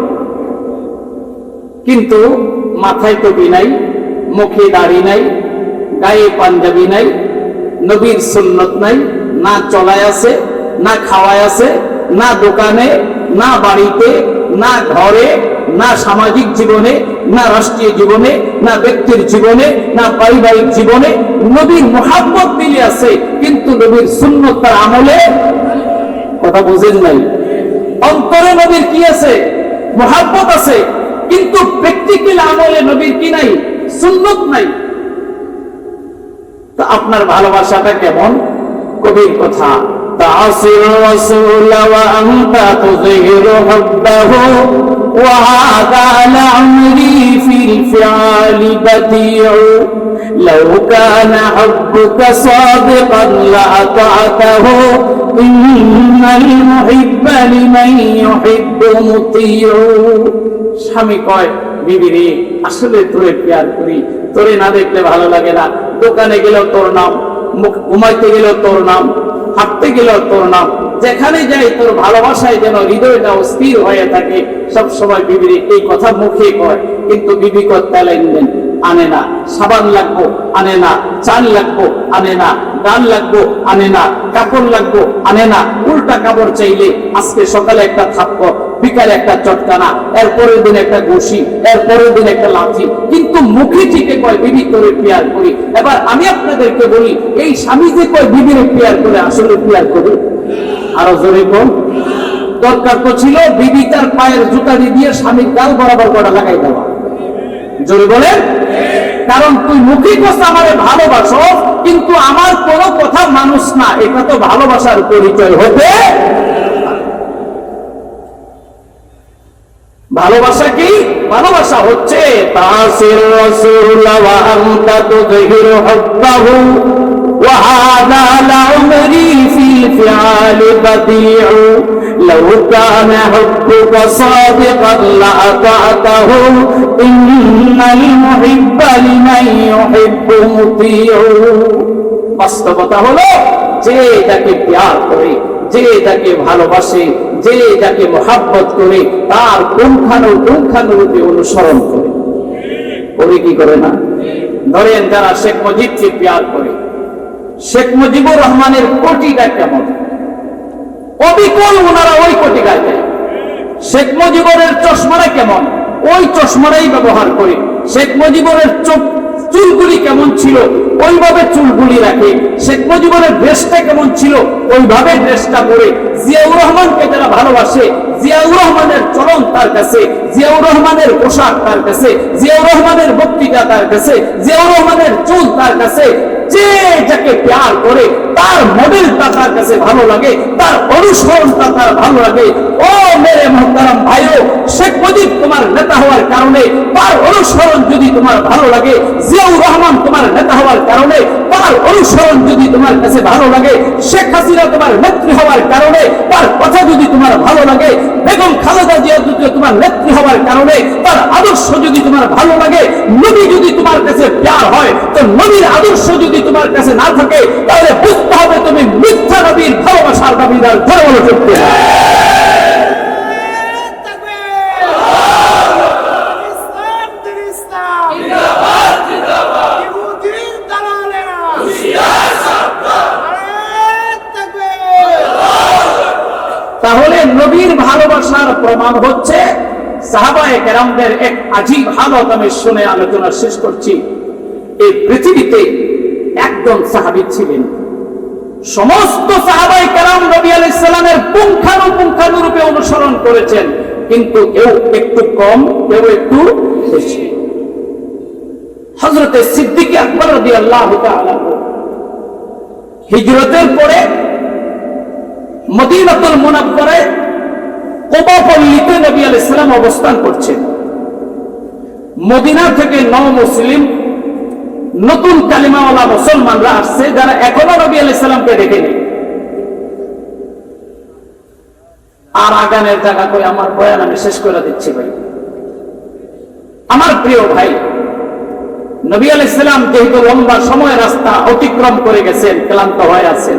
Speaker 2: কিন্তু মাথায় টুপি নাই, মুখে দাড়ি নাই, গায়ে পাঞ্জাবি নাই, নবীর সুন্নত নাই, না চলায় আছে, না খাওয়ায় আছে, না দোকানে, না বাড়িতে, না ঘরে, না সামাজিক জীবনে, না রাষ্ট্রীয় জীবনে, না ব্যক্তির জীবনে, না পারিবারিক জীবনে নবীর মুহাব্বত মিলে আছে, কিন্তু নবীর সুন্নত তার আমলে, কথা বুঝেন নাই? অন্তরে নবীর কি আছে? মুহাব্বত আছে, কিন্তু প্র্যাকটিক্যাল আমলে নবীর কি নাই? সুন্নত নাই। তা আপনার ভালোবাসাটা কেমন? কবির কথা, তাসির রাসূল ওয়া আনতা তুযহিরু হুব্বাহু ওয়া হাযা লা'মরি ফিল ফিআলি বাদিউ লাউ কানা হুব্বুকা সাদিকান লা'তা'তাহু ইন্নাল মুহিব্বা লিমান ইউহিব্বু মুতিউ। স্বামী কয়, বিবি রে আসলে তোরে প্যার করি, তোরে না দেখলে ভালো লাগে না, দোকানে গেলেও তোর নাম, ঘুমাইতে গেলেও তোর নাম, হাঁটতে গেলেও তোর নাম, যেখানে যাই তোর ভালোবাসায় যেন হৃদয়টা অস্থির হয়ে থাকে। সব সময় বিবি এই কথা মুখে কয়, কিন্তু বিবি কয় তেলে নেন আনে না, সাবান লাগবো আনে না, চাল লাগবো আনে না, গান লাগবো আনে না, কাপড় লাগবো আনে না, উল্টা কাপড় চাইলে আজকে সকালে একটা থাপ্পড়, বিকালে একটা চটকানা, এর পরের দিন একটা ঘুষি, এর পরের দিন একটা লাঠি, কিন্তু মুখে থেকে কয় বিবি করে পেয়ার করি। এবার আমি আপনাদেরকে বলি, এই স্বামী যে কয় বিবিরে পেয়ার করে, আসলে পেয়ার করে? আরো জোরে কোন? দরকার তো ছিল বিবি তার পায়ের জুতা দিয়ে স্বামীর গাল বরাবর করা লাগাই দেওয়া। জোরে বলেন। কারণ তুই মুখে কথা আমারে ভালোবাসো, কিন্তু আমার কোনো কথা মানুষ না, এটা তো ভালোবাসার পরিচয় হতে। ভালোবাসা কি? ভালোবাসা হচ্ছে তাসির রাসূল ওয়া আনতা তুযহিরু হুব্বাহু ওয়া হাযা লা'মরি ফিল ফিআলি বাদিউ লাউ কানা হুব্বুকা সাদিকান লা'তা'তাহু ইন্নাল মুহিব্বা লিমান ইউহিব্বু মুতিউ। বাস্তবতা হলো, যে যাকে প্যার করে, যে যাকে ভালোবাসে, যে যাকে মহাব্বত করে, তার পুঙ্খানুরূপে অনুসরণ করে। করে কি করে না? ধরেন যারা শেখ মুজিবকে প্যার করে, শেখ মুজিবুর রহমানের কোটিটা কেমন, অবিকল ওনারা ওই কোটিটা দেয়। শেখ মুজিবুরের চশমাটা কেমন, ওই চশমাটাই ব্যবহার করে। শেখ মুজিবুরের চুলগুলি কেমন ছিল, ওইভাবে চুলগুলি রাখে। শেখ মুজিবুরের ড্রেসটা কেমন ছিল, ওইভাবে ড্রেসটা পরে। জিয়াউর রহমানকে যারা ভালোবাসে, জিয়াউর রহমানের চলন তার কাছে, জিয়াউর রহমানের পোশাক তার কাছে, জিয়াউর রহমানের বক্তৃতা তার কাছে, জিয়াউর রহমানের চুল তার কাছে। যে যাকে প্যার করে, তার মডেলটা তার কাছে ভালো লাগে, তার অনুসরণটা তার ভালো লাগে। ও মেরে মুহতারাম ভাইও, শেখ মুজিব তোমার নেতা হওয়ার কারণে তার অনুসরণ যদি তোমার ভালো লাগে, জিয়াউর রহমান তোমার নেতা হওয়ার কারণে তার অনুসরণ যদি তোমার কাছে ভালো লাগে, শেখ হাসিনা তোমার নেত্রী হওয়ার কারণে তার কথা যদি তোমার ভালো লাগে, বেগম খালেদা জিয়া যদি তোমার নেত্রী হওয়ার কারণে তার আদর্শ যদি তোমার ভালো লাগে, নবী যদি তোমার কাছে প্যার হয়, তো নবীর আদর্শ যদি তোমার কাছে না থাকে, তাহলে বুঝতে হবে তুমি মিথ্যা নবীর ভালোবাসার দাবিদার। ধরে বলো সত্যি। তাহলে নবীর ভালোবাসার প্রমাণ হচ্ছে সাহাবায়ে কেরামদের এক আজীব হালত আমি শুনে আলোচনা শেষ করছি। এই পৃথিবীতে একজন সাহাবী ছিলেন, সমস্ত সাহাবায়ে কেরাম নবী আলাইহিস সালামের পুঙ্খানুরূপে অনুসরণ করেছেন, কিন্তু কেউ একটু কম, কেউ একটু বেশি। হযরতে সিদ্দিক আকবর রাদিয়াল্লাহু তাআলা হিজরতের পরে মদিনাতুল মুনাওয়ারায় কুবা পল্লীতে নবী আলাইহিস সালাম অবস্থান করছেন। মদিনা থেকে মুসলিম নতুন কালিমাওয়ালা মুসলমানরা আসছে, যারা এখনো নবী আলাইহিস সালামকে দেখেনি। আর আগানের জায়গা করে আমার বয়ান আমি শেষ করে দিচ্ছি ভাই। আমার প্রিয় ভাই, নবী আলাইহিস সালাম যেহেতু লম্বা সময় রাস্তা অতিক্রম করে গেছেন, ক্লান্ত হয়ে আছেন,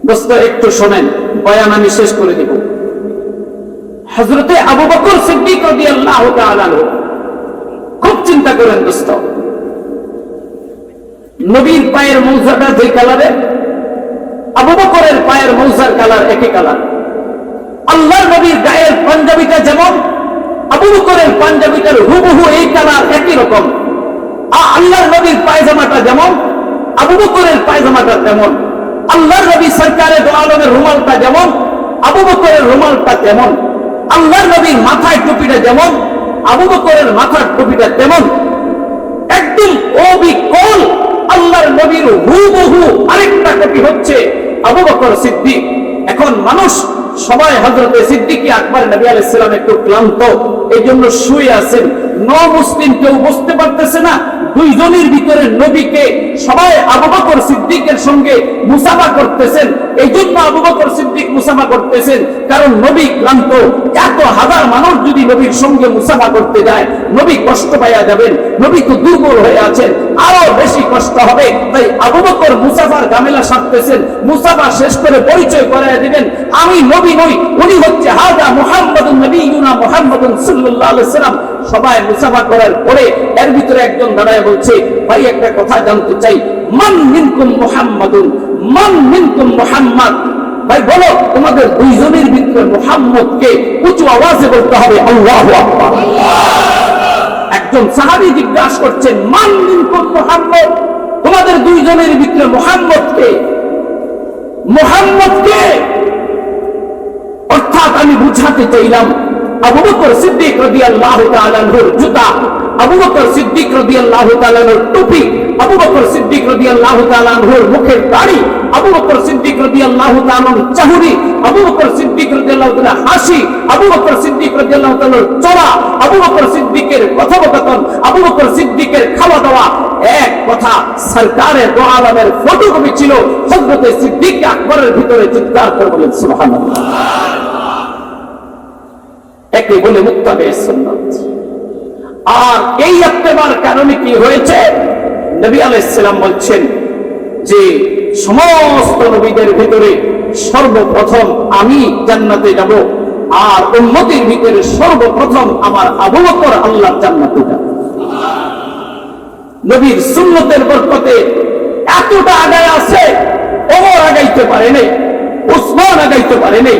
Speaker 2: দোস্ত একটু শোনেন, বয়ান আমি শেষ করে দিব। হযরতে আবু বকর সিদ্দিক রাদিয়াল্লাহু তাআলা খুব চিন্তা করেন দোস্ত। নবীর পায়ের মৌজাটা যে কালারে, আবু বকরের পায়ের মৌজার কালার একই কালার। আল্লাহর নবীর গায়ের পাঞ্জাবিটা যেমন, আবু বকরের পাঞ্জাবিটার হুবহু এই কালার একই রকম। আল্লাহর নবীর পায়জামাটা যেমন, আবু বকরের পায়জামাটা তেমন। আল্লাহর নবী সরকারে দো আলমের রুমালটা যেমন, আবু বকরের রুমালটা তেমন। আল্লাহর নবীর মাথায় টুপিটা যেমন, আবু বকরের মাথার টুপিটা তেমন। একদম অবিকল আল্লাহর নবীর হুবহু আরেকটা কপি হচ্ছে আবু বকর সিদ্দিক। এখন মানুষ সবাই হযরতে সিদ্দিক আকবর নবী আলাইহিস সালাম একটু ক্লান্ত, এই জন্য শুয়ে আছেন। মুসলিম কেউ বুঝতে পারতেছে না দুইজনের ভিতরে নবীকে সবাই আবু বকর সিদ্দিকের সঙ্গে মুসাফা করতেছেন। এই জন্য আবু বকর সিদ্দিক মুসাফা করতেছেন, কারণ নবী ক্লান্ত। এত হাজার মানুষ যদি নবীর সঙ্গে মুসাফা করতে যায়, নবী কষ্ট পাইয়া যাবেন, নবী তো দুর্বল হয়ে আছেন, আরো বেশি কষ্ট হবে। তাই আবু বকর মুসাফার ঝামেলা সারতেছেন। মুসাফা শেষ করে পরিচয় করাইয়া দিবেন, আমি নবী নই, উনি হচ্ছে হাজা মুহাম্মাদুন নবিয়ুনা মুহাম্মাদুন সাল্লাল্লাহু আলাইহি ওয়াসাল্লাম। সবাই মুসাফা করার পরে এর ভিতরে একজন দাঁড়ায় বলছে, ভাই একটা কথা জানতে চাই, মান মিনকুম মুহাম্মাদুন, মান মিনকুম মুহাম্মাদ, ভাই বলো তোমাদের দুইজনের ভিতরে মুহাম্মদকে উঁচু আওয়াজে বলতে হবে আল্লাহু আকবার। একজন সাহাবী জিজ্ঞাসা করছেন, মান মিনকুম মুহাম্মদ, তোমাদের দুইজনের ভিতরে মুহাম্মদকে অর্থাৎ আমি বুঝাতে চাইলাম আবু বকর সিদ্দিক রাদিয়াল্লাহু তাআলা আনহুর জুতা, আবু বকর সিদ্দিক রাদিয়াল্লাহু তাআলা আনহুর টুপি, আবু বকর সিদ্দিক রাদিয়াল্লাহু তাআলা আনহুর মুখের দাড়ি, আবু বকর সিদ্দিক রাদিয়াল্লাহু তাআলা আনহুর চাহনি, আবু বকর সিদ্দিক রাদিয়াল্লাহু তাআলা হাসি, আবু বকর সিদ্দিক রাদিয়াল্লাহু তাআলা চলা, আবু বকর সিদ্দিকের কথোপকথন, আবু বকর সিদ্দিকের খাওয়া দাওয়া, এক কথা সরকারের দো আলমের ফটোকপি ছিল। হযরতে সিদ্দিক আকবরের ভিতরে চিৎকার করে বলেন সুবহানাল্লাহ। একে বলে মুত্তাবে সুন্নাত। আর এই ইত্তেবার কারণে কি হয়েছে, নবী আলাইহিস সালাম বলছেন যে সমস্ত নবীদের ভিতরে সর্বপ্রথম আমি জান্নাতে যাব, আর উম্মতের ভিতরে সর্বপ্রথম আমার আবু বকর আল্লাহর জান্নাতে যাবে। নবীর সুন্নতের বরকতে এতটা আগায় আছে, ওমর আগাইতে পারে নাই, উসমান আগাইতে পারে নাই,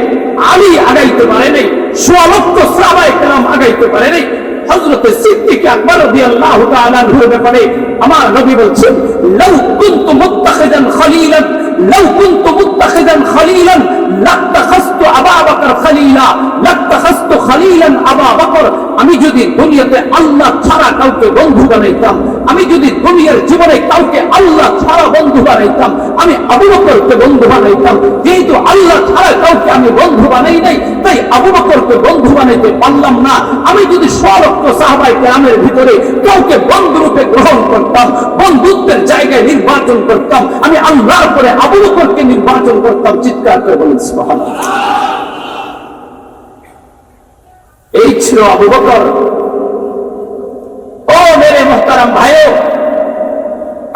Speaker 2: আলী আগাইতে পারে নাই, সোয়া লক্ষ সাহাবায়ে কেরাম আগাইতে পারে নাই। হযরত সিদ্দিক আকবর রাদিয়াল্লাহু তাআলা আনহুর ব্যাপারে আমার নবী বলছেন, লাউ কুনতু মুত্তাখিদান খলিলান, লাউ কুনতু মুত্তাখিদান খলিলান লাত্তাখাযতু আবু বকর খলিলা, লাত্তাখাযতু খলিলান আবু বকর। আমি যদি দুনিয়াতে আল্লাহ ছাড়া কাউকে বন্ধু বানাইতাম, আমি যদি দুনিয়ার জীবনে কাউকে আল্লাহ ছাড়া বন্ধু বানাইতাম, আমি আবু বকরকে বন্ধু বানাইতাম। যেহেতু আল্লাহ ছাড়া কাউকে আমি বন্ধু বানাই নাই, তাই আবু বকরকে বন্ধু বানাইতে পারলাম না। আমি যদি সলক্ষ সাহাবায়ে কেরামের ভিতরে কাউকে বন্ধুরূপে গ্রহণ করতাম, বন্ধুত্বের জায়গায় নির্বাচন করতাম, আমি আল্লাহর পরে আবু বকরকে নির্বাচন করতাম। চিৎকার করে বলেন সুবহানাল্লাহ। এই ছিল আবু বকর। ও মেরে মুহতারাম ভাইও,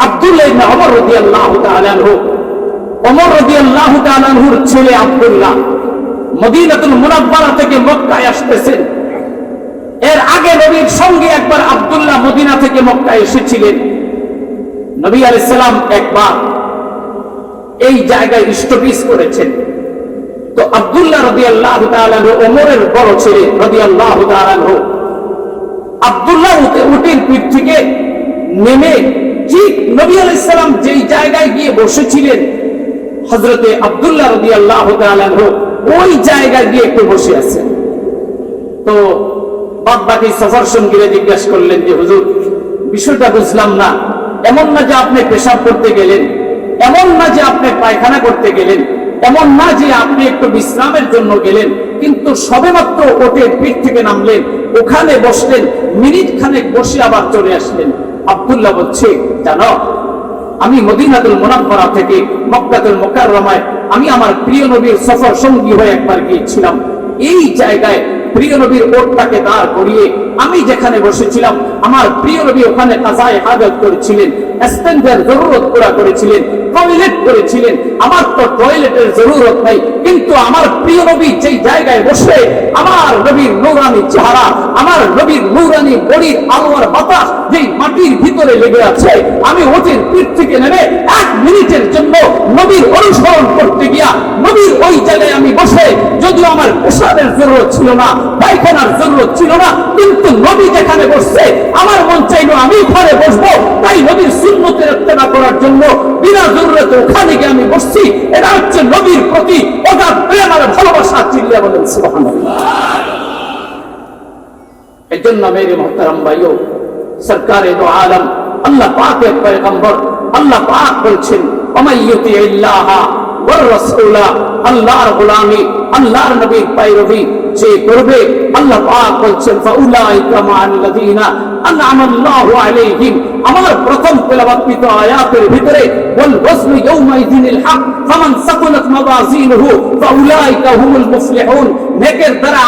Speaker 2: আব্দুল্লাহ ইবনে ওমর রাদিয়াল্লাহু তাআলা আনহু, ওমর রাদিয়াল্লাহু তাআলা আনহুর ছেলে আব্দুল্লাহ মদিনাতুল মুনাওয়ারা থেকে মক্কায় আসতেছেন। এর আগে নবীর সঙ্গে একবার আব্দুল্লাহ মদিনা থেকে মক্কায় এসেছিলেন। নবী আলাইহিস সালাম একবার এই জায়গায় স্টপিস করেছেন। তো আব্দুল্লাহ রাদিয়াল্লাহু তাআলা আনহু ওমরের বড় ছেলে রাদিয়াল্লাহু তাআলা আনহু, আব্দুল্লাহ উটের পিঠ থেকে নেমে ঠিক নবী আলাইহিস সালাম যেই জায়গায় গিয়ে বসেছিলেন, হযরতে আব্দুল্লাহ রাদিয়াল্লাহু তাআলা আনহু ওই জায়গায় গিয়ে একটু বসে আছেন। তো বাদবাকি সফর সঙ্গীরা জিজ্ঞাসা করলেন যে হুজুর, বিষয়টা বুঝলাম না। এমন না যে আপনি পেশাব করতে গেলেন, এমন না যে আপনি পায়খানা করতে গেলেন, এমন না যে আপনি একটু বিশ্রামের জন্য গেলেন, কিন্তু সবেমাত্র ওটের পিঠ থেকে নামলেন, ওখানে বসলেন, মিনিট খানেক বসে আবার চলে আসলেন। আব্দুল্লাহ বলছে, জানো, আমি মদিনাতুল মুনাওয়ারা থেকে মক্কাতুল মুকাররমায় আমি আমার প্রিয় নবীর সফর সঙ্গী হয়ে একবার গিয়েছিলাম। এই জায়গায় প্রিয় নবীর ওটটাকে দাঁড় করিয়ে আমি যেখানে বসেছিলাম, আমার প্রিয় নবী ওখানে কাযায়ে হাজত করেছিলেন, ইস্তেনজার জরুরত পুরা করেছিলেন, টয়লেট করেছিলেন। আমার তো টয়লেটের জরুরত নাই, কিন্তু আমার প্রিয় নবী যেই জায়গায় বসে আমার নবীর নূরানি চেহারা, আমার নবীর নূরানি বডির আলোর বাতাস যেই মাটির ভিতরে লেগে আছে, আমি ওটের পিঠ থেকে নেমে 1 মিনিটের জন্য নবীর অনুসরণ করতে গিয়া নবীর ওই জায়গায় আমি বসে, যদিও আমার পেশাবের জরুরত ছিল না, পায়খানার জরুরত ছিল না, কিন্তু নবী যেখানে বসছে আমার মন চাইলো আমি ওখানে বসবো। তাই নবীর সুন্নতের ইত্তেবা করার জন্য বিনা জরুরতে ওখানে গিয়ে আমি বসছি। এটা হচ্ছে নবীর প্রতি অগাধ প্রেম আর ভালোবাসা। চিল্লিয়া বলেন সুবহানাল্লাহ। এজন্য মেরে মুহতারাম ভাইও, সরকারে দো আলম আল্লাহ পাকের পয়গম্বর আল্লাহ পাক বলছেন, ওমাইয়ুতিল্লাহ ওয়ার রাসূলা, আল্লাহর গোলামি, আল্লাহর নবীর পায়রবি যে করবে, আল্লাহ পাক বলছেন, ফাউলাইকা মা'আল্লাযীনা আন'আমাল্লাহু আলাইহিম। আমার প্রথম তেলাওয়াতকৃত আয়াতের ভিতরে ওয়াল ওয়াজনু ইয়াওমাইযিনিল হক ফামান সাকুলাত মাওয়াজিনুহু ফাউলাইকা হুমুল মুফলিহুন। নেকের দ্বারা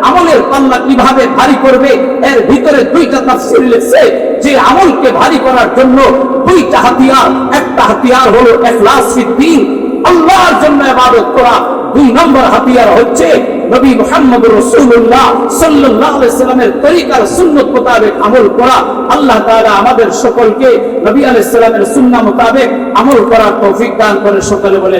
Speaker 2: আমলের পাল্লা কিভাবে ভারী করবে, এর ভিতরে 2টা তাফসীর লিখছে যে আমলকে ভারী করার জন্য 2টা হাতিয়ার। একটা হাতিয়ার হলো ইখলাস ফিদ্দীন, আল্লাহর জন্য ইবাদত করা। 2 নম্বর হাতিয়ার হচ্ছে নবী মুহাম্মদুর রাসূলুল্লাহ সাল্লাল্লাহু আলাইহি সাল্লামের তরিকার সুন্নাত মোতাবেক আমল করা। আল্লাহ তাআলা আমাদের সকলকে নবী আলাইহিস সালামের সুন্নাহ মোতাবেক আমল করার তৌফিক দান করে। সকলে বলে